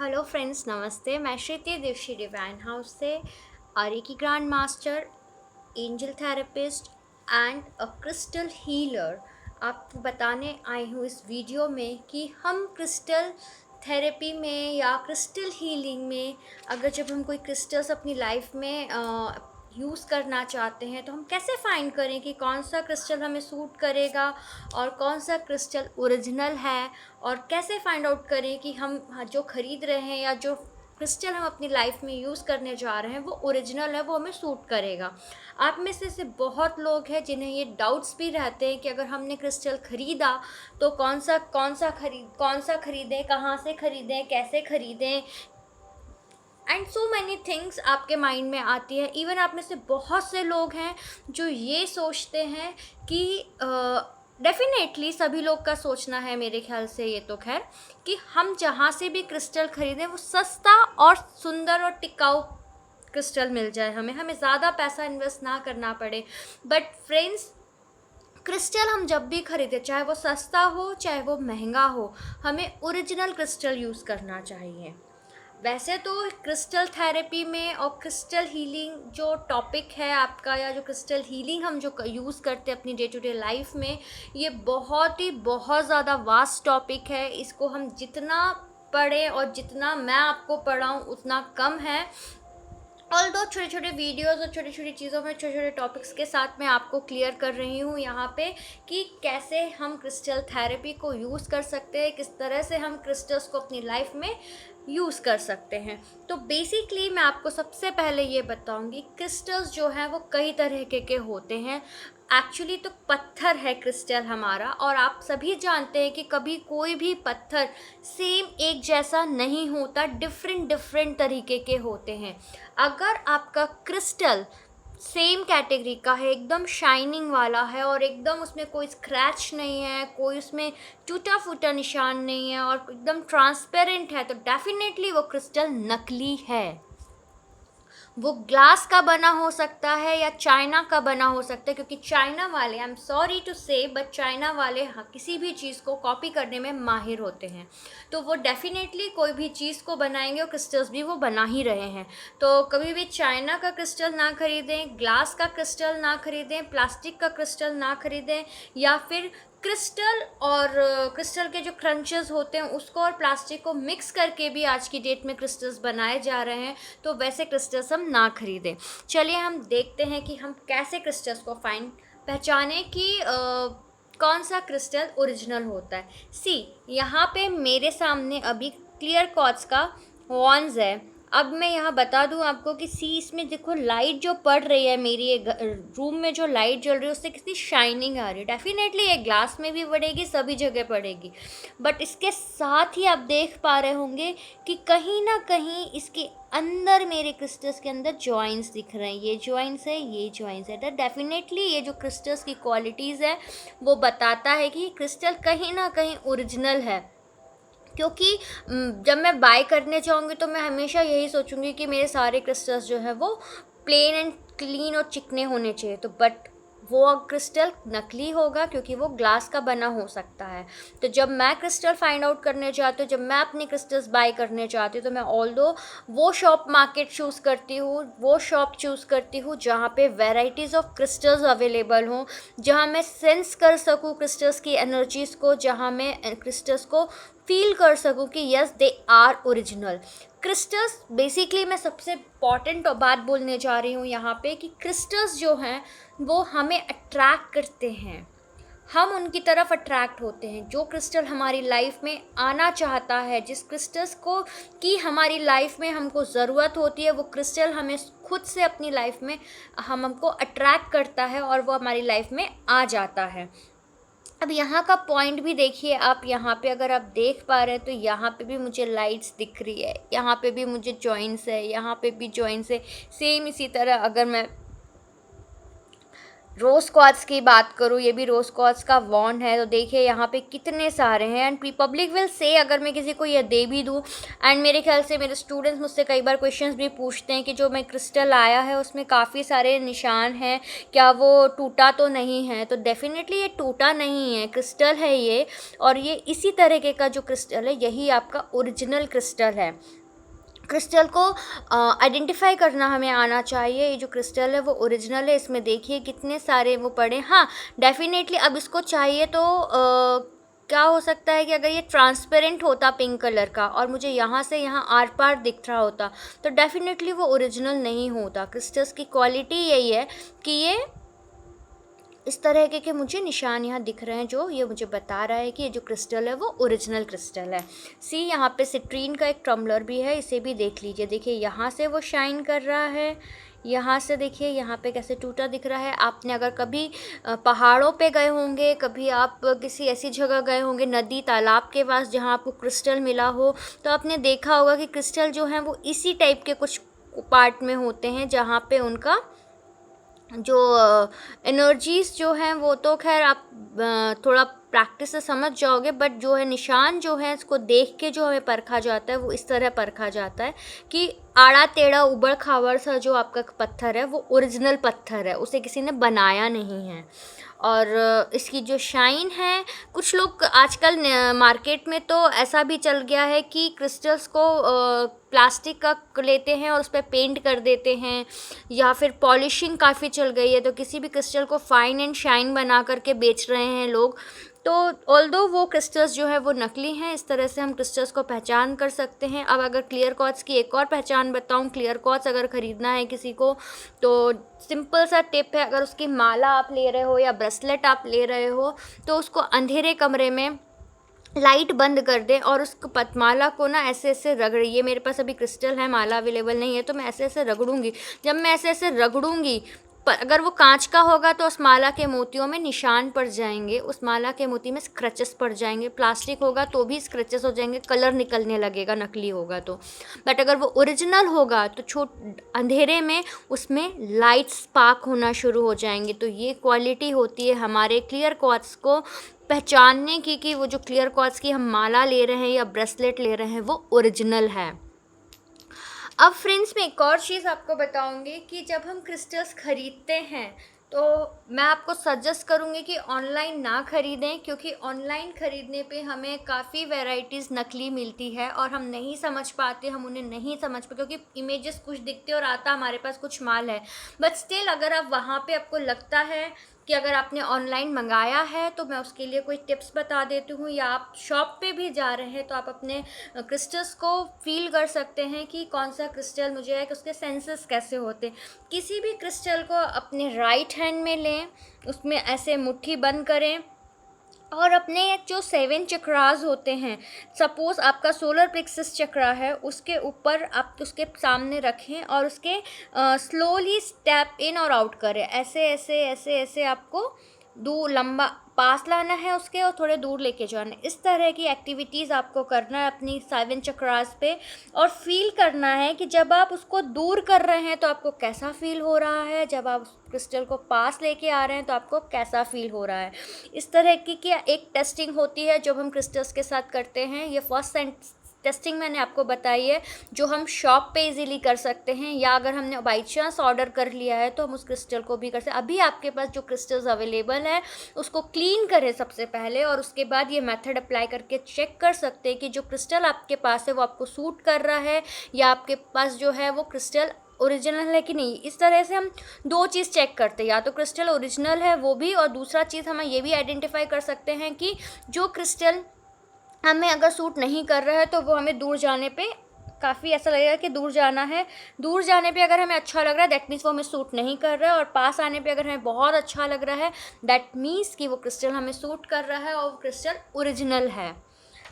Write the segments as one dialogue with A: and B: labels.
A: Hello friends, नमस्ते। मैं श्रुति Dixit divine house से की grand master, angel therapist and a crystal healer आपको बताने आई हूँ इस वीडियो में कि हम क्रिस्टल थेरेपी में या क्रिस्टल हीलिंग में अगर जब हम कोई क्रिस्टल्स अपनी लाइफ में यूज़ करना चाहते हैं तो हम कैसे फाइंड करें कि कौन सा क्रिस्टल हमें सूट करेगा और कौन सा क्रिस्टल ओरिजिनल है, और कैसे फाइंड आउट करें कि हम जो ख़रीद रहे हैं या जो क्रिस्टल हम अपनी लाइफ में यूज़ करने जा रहे हैं वो ओरिजिनल है, वो हमें सूट करेगा। आप में से बहुत लोग हैं जिन्हें ये डाउट्स भी रहते हैं कि अगर हमने क्रिस्टल ख़रीदा तो कौन सा ख़रीदें, कहाँ से ख़रीदें, कैसे ख़रीदें, एंड सो मैनी थिंग्स आपके माइंड में आती है। इवन आप में से बहुत से लोग हैं जो ये सोचते हैं कि डेफिनेटली सभी लोग का सोचना है, मेरे ख्याल से ये तो खैर, कि हम जहाँ से भी क्रिस्टल ख़रीदें वो सस्ता और सुंदर और टिकाऊ क्रिस्टल मिल जाए, हमें ज़्यादा पैसा इन्वेस्ट ना करना पड़े। बट फ्रेंड्स, क्रिस्टल हम जब भी ख़रीदें, चाहे वो सस्ता हो चाहे वो महंगा हो, हमें ओरिजिनल क्रिस्टल यूज़ करना चाहिए। वैसे तो क्रिस्टल थेरेपी में और क्रिस्टल हीलिंग जो टॉपिक है आपका, या जो क्रिस्टल हीलिंग हम जो यूज़ करते हैं अपनी डे टू डे लाइफ में, ये बहुत ज़्यादा वास्ट टॉपिक है। इसको हम जितना पढ़ें और जितना मैं आपको पढ़ाऊँ उतना कम है। ऑल्दो छोटे छोटे वीडियोस और छोटी छोटी चीज़ों में छोटे छोटे टॉपिक्स के साथ मैं आपको क्लियर कर रही हूँ यहाँ पे कि कैसे हम क्रिस्टल थेरेपी को यूज़ कर सकते हैं, किस तरह से हम क्रिस्टल्स को अपनी लाइफ में यूज़ कर सकते हैं। तो बेसिकली मैं आपको सबसे पहले ये बताऊंगी, क्रिस्टल्स जो हैं वो कई तरह के होते हैं। एक्चुअली तो पत्थर है क्रिस्टल हमारा, और आप सभी जानते हैं कि कभी कोई भी पत्थर सेम एक जैसा नहीं होता, डिफरेंट तरीके के होते हैं। अगर आपका क्रिस्टल सेम कैटेगरी का है, एकदम शाइनिंग वाला है और एकदम उसमें कोई स्क्रैच नहीं है, कोई उसमें टूटा फूटा निशान नहीं है और एकदम ट्रांसपेरेंट है, तो डेफिनेटली वो क्रिस्टल नकली है। वो ग्लास का बना हो सकता है या चाइना का बना हो सकता है, क्योंकि चाइना वाले, आई एम सॉरी टू से, बट चाइना वाले किसी भी चीज़ को कॉपी करने में माहिर होते हैं। तो वो डेफिनेटली कोई भी चीज़ को बनाएंगे और क्रिस्टल्स भी वो बना ही रहे हैं। तो कभी भी चाइना का क्रिस्टल ना खरीदें, ग्लास का क्रिस्टल ना खरीदें, प्लास्टिक का क्रिस्टल ना खरीदें, या फिर क्रिस्टल और क्रिस्टल के जो क्रंचेस होते हैं उसको और प्लास्टिक को मिक्स करके भी आज की डेट में क्रिस्टल्स बनाए जा रहे हैं, तो वैसे क्रिस्टल्स हम ना खरीदें। चलिए हम देखते हैं कि हम कैसे क्रिस्टल्स को पहचानें कि कौन सा क्रिस्टल ओरिजिनल होता है। यहाँ पे मेरे सामने अभी क्लियर क्वार्ट्ज का वॉन्स है। अब मैं यहाँ बता दूँ आपको कि इसमें देखो लाइट जो पड़ रही है, मेरी रूम में जो लाइट जल रही है उससे कितनी शाइनिंग आ रही है। डेफिनेटली ये ग्लास में भी पड़ेगी, सभी जगह पड़ेगी, बट इसके साथ ही आप देख पा रहे होंगे कि कहीं ना कहीं इसके अंदर, मेरे क्रिस्टल्स के अंदर जॉइंट्स दिख रहे हैं। ये जॉइंट्स है, ये जॉइंट्स है। तो डेफिनेटली ये जो क्रिस्टल्स की क्वालिटीज़ है वो बताता है कि क्रिस्टल कहीं ना कहीं ओरिजिनल है। क्योंकि जब मैं बाय करने जाऊँगी तो मैं हमेशा यही सोचूंगी कि मेरे सारे क्रिस्टल्स जो है वो प्लेन एंड क्लीन और चिकने होने चाहिए। तो बट वो क्रिस्टल नकली होगा क्योंकि वो ग्लास का बना हो सकता है। तो जब मैं क्रिस्टल फाइंड आउट करने जाती हूँ, जब मैं अपनी क्रिस्टल्स बाय करने जाती हूँ, तो मैं ऑल्दो वो शॉप चूज़ करती हूँ जहाँ पे वैराइटीज़ ऑफ क्रिस्टल्स अवेलेबल हों, जहाँ मैं सेंस कर सकूँ क्रिस्टल्स की एनर्जीज़ को, जहाँ मैं क्रिस्टल्स को फील कर सकूँ कि yes they are original crystals. Basically मैं सबसे इम्पॉर्टेंट बात बोलने जा रही हूँ यहाँ पे कि क्रिस्टल्स जो हैं वो हमें अट्रैक्ट करते हैं, हम उनकी तरफ अट्रैक्ट होते हैं। जो क्रिस्टल हमारी लाइफ में आना चाहता है, जिस क्रिस्टल्स को की हमारी लाइफ में हमको ज़रूरत होती है, वो क्रिस्टल हमें खुद से अपनी लाइफ में हमको अट्रैक्ट करता है और वो हमारी लाइफ में आ जाता है। अब यहाँ का पॉइंट भी देखिए आप, यहाँ पे अगर आप देख पा रहे हैं तो यहाँ पे भी मुझे लाइट्स दिख रही है, यहाँ पे भी मुझे जॉइंट्स है, यहाँ पे भी जॉइंट्स है। सेम इसी तरह अगर मैं रोज़ क्वार्ट्ज़ की बात करूँ, ये भी रोज़ क्वार्ट्ज़ का वॉन्ड है, तो देखिए यहाँ पे कितने सारे हैं। एंड पब्लिक विल से अगर मैं किसी को ये दे भी दूँ, एंड मेरे ख्याल से मेरे स्टूडेंट्स मुझसे कई बार क्वेश्चंस भी पूछते हैं कि जो मैं क्रिस्टल आया है उसमें काफ़ी सारे निशान हैं, क्या वो टूटा तो नहीं है? तो डेफ़िनेटली ये टूटा नहीं है, क्रिस्टल है ये। और ये इसी तरीके का जो क्रिस्टल है, यही आपका ओरिजिनल क्रिस्टल है। क्रिस्टल को आइडेंटिफाई करना हमें आना चाहिए। ये जो क्रिस्टल है वो ओरिजिनल है, इसमें देखिए कितने सारे वो पड़े। हाँ, डेफिनेटली अब इसको चाहिए तो क्या हो सकता है कि अगर ये ट्रांसपेरेंट होता पिंक कलर का और मुझे यहाँ से यहाँ आर पार दिख रहा होता, तो डेफिनेटली वो ओरिजिनल नहीं होता। क्रिस्टल्स की क्वालिटी यही है कि ये इस तरह के मुझे निशान यहाँ दिख रहे हैं, जो ये मुझे बता रहा है कि ये जो क्रिस्टल है वो ओरिजिनल क्रिस्टल है। सी यहाँ पे सिट्रीन का एक टम्बलर भी है, इसे भी देख लीजिए। देखिए यहाँ से वो शाइन कर रहा है, यहाँ से देखिए यहाँ पे कैसे टूटा दिख रहा है। आपने अगर कभी पहाड़ों पे गए होंगे, कभी आप किसी ऐसी जगह गए होंगे नदी तालाब के पास जहाँ आपको क्रिस्टल मिला हो, तो आपने देखा होगा कि क्रिस्टल जो हैं वो इसी टाइप के कुछ पार्ट में होते हैं, जहाँ पे उनका जो एनर्जीज़ जो हैं वो तो खैर आप थोड़ा प्रैक्टिस से समझ जाओगे, बट जो है निशान जो है इसको देख के जो हमें परखा जाता है वो इस तरह परखा जाता है कि आड़ा टेढ़ा उबड़ खाबड़ सा जो आपका पत्थर है वो ओरिजिनल पत्थर है, उसे किसी ने बनाया नहीं है। और इसकी जो शाइन है, कुछ लोग आजकल मार्केट में तो ऐसा भी चल गया है कि क्रिस्टल्स को प्लास्टिक का लेते हैं और उस पर पेंट कर देते हैं, या फिर पॉलिशिंग काफ़ी चल गई है, तो किसी भी क्रिस्टल को फाइन एंड शाइन बना करके बेच रहे हैं लोग। तो ऑल्दो वो क्रिस्टल्स जो है वो नकली हैं, इस तरह से हम क्रिस्टल्स को पहचान कर सकते हैं। अब अगर क्लियर क्वार्ट्ज की एक और पहचान बताऊं, क्लियर क्वार्ट्ज अगर ख़रीदना है किसी को तो सिंपल सा टिप है, अगर उसकी माला आप ले रहे हो या ब्रेसलेट आप ले रहे हो तो उसको अंधेरे कमरे में लाइट बंद कर दें और उस माला को ना ऐसे ऐसे रगड़िए। मेरे पास अभी क्रिस्टल है, माला अवेलेबल नहीं है, तो मैं ऐसे ऐसे रगड़ूंगी। जब मैं ऐसे ऐसे रगड़ूंगी, पर अगर वो कांच का होगा तो उस माला के मोतियों में निशान पड़ जाएंगे, उस माला के मोती में स्क्रचेस पड़ जाएंगे। प्लास्टिक होगा तो भी स्क्रचेस हो जाएंगे, कलर निकलने लगेगा नकली होगा तो। बट अगर वो ओरिजिनल होगा तो अंधेरे में उसमें लाइट स्पार्क होना शुरू हो जाएंगे। तो ये क्वालिटी होती है हमारे क्लियर क्वार्ट्ज को पहचानने की कि वो जो क्लियर क्वार्ट्ज की हम माला ले रहे हैं या ब्रेसलेट ले रहे हैं वो ओरिजिनल है। अब फ्रेंड्स मैं एक और चीज़ आपको बताऊंगी कि जब हम क्रिस्टल्स ख़रीदते हैं तो मैं आपको सजेस्ट करूंगी कि ऑनलाइन ना ख़रीदें, क्योंकि ऑनलाइन ख़रीदने पे हमें काफ़ी वैरायटीज़ नकली मिलती है और हम नहीं समझ पाते, हम उन्हें नहीं समझ पाते, क्योंकि इमेजेस कुछ दिखते और आता हमारे पास कुछ माल है। बट स्टिल अगर आप वहाँ पे आपको लगता है कि अगर आपने ऑनलाइन मंगाया है तो मैं उसके लिए कोई टिप्स बता देती हूँ, या आप शॉप पे भी जा रहे हैं तो आप अपने क्रिस्टल्स को फील कर सकते हैं कि कौन सा क्रिस्टल मुझे है, कि उसके सेंसेस कैसे होते हैं। किसी भी क्रिस्टल को अपने राइट हैंड में लें, उसमें ऐसे मुट्ठी बंद करें और अपने जो 7 चक्रास होते हैं, सपोज़ आपका सोलर प्लेक्सस चक्रा है, उसके ऊपर आप उसके सामने रखें और उसके स्लोली स्टेप इन और आउट करें। ऐसे ऐसे ऐसे ऐसे आपको दूर लंबा पास लाना है उसके और थोड़े दूर लेके जाना है। इस तरह की एक्टिविटीज़ आपको करना है अपनी 7 चक्रास पे, और फील करना है कि जब आप उसको दूर कर रहे हैं तो आपको कैसा फील हो रहा है, जब आप क्रिस्टल को पास लेके आ रहे हैं तो आपको कैसा फील हो रहा है। इस तरह की एक टेस्टिंग होती है जब हम क्रिस्टल्स के साथ करते हैं। ये फर्स्ट टेस्टिंग मैंने आपको बताई है, जो हम शॉप पे इजीली कर सकते हैं, या अगर हमने बाई चांस ऑर्डर कर लिया है तो हम उस क्रिस्टल को भी कर सकते हैं। अभी आपके पास जो क्रिस्टल्स अवेलेबल है उसको क्लीन करें सबसे पहले, और उसके बाद ये मेथड अप्लाई करके चेक कर सकते हैं कि जो क्रिस्टल आपके पास है वो आपको सूट कर रहा है, या आपके पास जो है वो क्रिस्टल ओरिजिनल है कि नहीं। इस तरह से हम दो चीज़ चेक करते हैं, या तो क्रिस्टल ओरिजिनल है वो भी, और दूसरा चीज़ हम ये भी आइडेंटिफाई कर सकते हैं कि जो क्रिस्टल हमें अगर सूट नहीं कर रहा है तो वो हमें दूर जाने पे काफ़ी ऐसा लगेगा कि दूर जाना है। दूर जाने पे अगर हमें अच्छा लग रहा है दैट मीन्स वो हमें सूट नहीं कर रहा है, और पास आने पे अगर हमें बहुत अच्छा लग रहा है दैट मीन्स कि वो क्रिस्टल हमें सूट कर रहा है और वो क्रिस्टल ओरिजिनल है।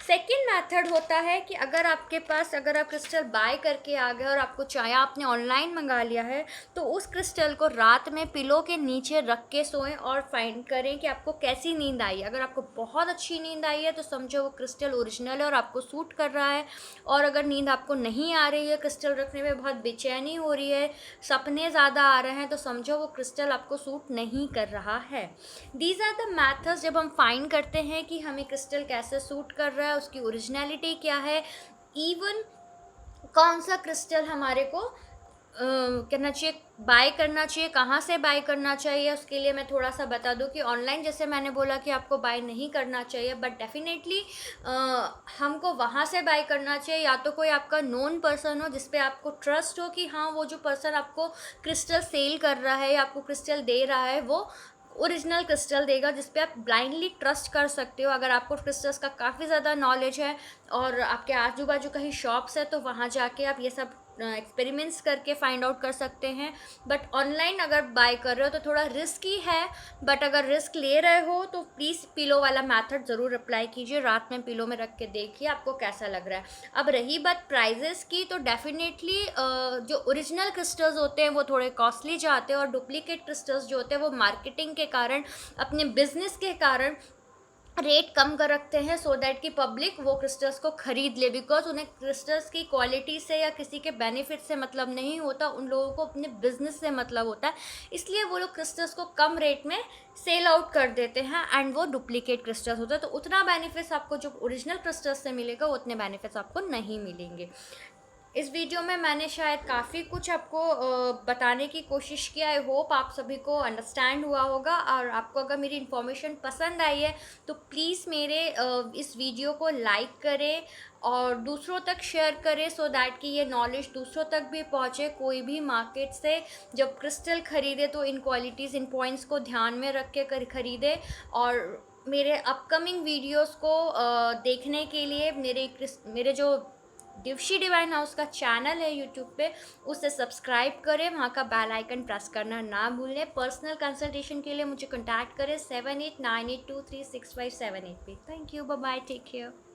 A: सेकेंड मेथड होता है कि अगर आपके पास, अगर आप क्रिस्टल बाय करके आ गए और आपको चाहिए, आपने ऑनलाइन मंगा लिया है, तो उस क्रिस्टल को रात में पिलो के नीचे रख के सोएं और फाइंड करें कि आपको कैसी नींद आई है। अगर आपको बहुत अच्छी नींद आई है तो समझो वो क्रिस्टल ओरिजिनल है और आपको सूट कर रहा है, और अगर नींद आपको नहीं आ रही है, क्रिस्टल रखने में बहुत बेचैनी हो रही है, सपने ज़्यादा आ रहे हैं, तो समझो वो क्रिस्टल आपको सूट नहीं कर रहा है। दीज आर द मैथड्स जब हम फाइंड करते हैं कि हमें क्रिस्टल कैसे सूट कर रहा है, उसकी ओरिजिनलिटी क्या है, इवन कौन सा क्रिस्टल हमारे को करना चाहिए, बाय करना चाहिए, कहाँ से बाय करना चाहिए, उसके लिए मैं थोड़ा सा बता दूं कि ऑनलाइन जैसे मैंने बोला कि आपको बाय नहीं करना चाहिए, बट डेफिनेटली हमको वहाँ से बाय करना चाहिए, या तो कोई आपका नोन पर्सन हो जिस पे आपको ट्रस्ट हो कि हाँ वो जो पर्सन आपको क्रिस्टल सेल कर रहा है या आपको क्रिस्टल दे रहा है वो ओरिजिनल क्रिस्टल देगा, जिस पे आप ब्लाइंडली ट्रस्ट कर सकते हो। अगर आपको क्रिस्टल्स का काफ़ी ज़्यादा नॉलेज है और आपके आजू बाजू कहीं शॉप्स है, तो वहाँ जाके आप ये सब एक्सपेरिमेंट्स करके फाइंड आउट कर सकते हैं। बट ऑनलाइन अगर बाय कर रहे हो तो थोड़ा रिस्की है, बट अगर रिस्क ले रहे हो तो प्लीज़ पिलो वाला मेथड ज़रूर अप्लाई कीजिए, रात में पिलो में रख के देखिए आपको कैसा लग रहा है। अब रही बात प्राइजेस की, तो डेफिनेटली जो ओरिजिनल क्रिस्टल्स होते हैं वो थोड़े कॉस्टली जाते हैं, और डुप्लीकेट क्रिस्टल्स जो होते हैं वो मार्केटिंग के कारण, अपने बिजनेस के कारण रेट कम कर रखते हैं, सो दैट कि पब्लिक वो क्रिस्टल्स को ख़रीद ले, बिकॉज उन्हें क्रिस्टल्स की क्वालिटी से या किसी के बेनिफिट से मतलब नहीं होता, उन लोगों को अपने बिजनेस से मतलब होता है। इसलिए वो लोग क्रिस्टल्स को कम रेट में सेल आउट कर देते हैं, एंड वो डुप्लीकेट क्रिस्टल्स होते हैं, तो उतना बेनिफिट्स आपको जो ओरिजिनल क्रिस्टल्स से मिलेगा उतने बेनिफिट्स आपको नहीं मिलेंगे। इस वीडियो में मैंने शायद काफ़ी कुछ आपको बताने की कोशिश की। आई होप आप सभी को अंडरस्टैंड हुआ होगा, और आपको अगर मेरी इन्फॉर्मेशन पसंद आई है तो प्लीज़ मेरे इस वीडियो को लाइक करें और दूसरों तक शेयर करें, सो दैट कि ये नॉलेज दूसरों तक भी पहुँचे। कोई भी मार्केट से जब क्रिस्टल ख़रीदे तो इन क्वालिटीज़, इन पॉइंट्स को ध्यान में रख के ख़रीदे। और मेरे अपकमिंग वीडियोस को देखने के लिए मेरे जो दिवशी डिवाइन हाउस का चैनल है यूट्यूब पे, उसे सब्सक्राइब करें, वहाँ का बेल आइकन प्रेस करना ना भूलें। पर्सनल कंसल्टेशन के लिए मुझे कॉन्टैक्ट करें 7898236578 पे। Thank you, bye bye, take care.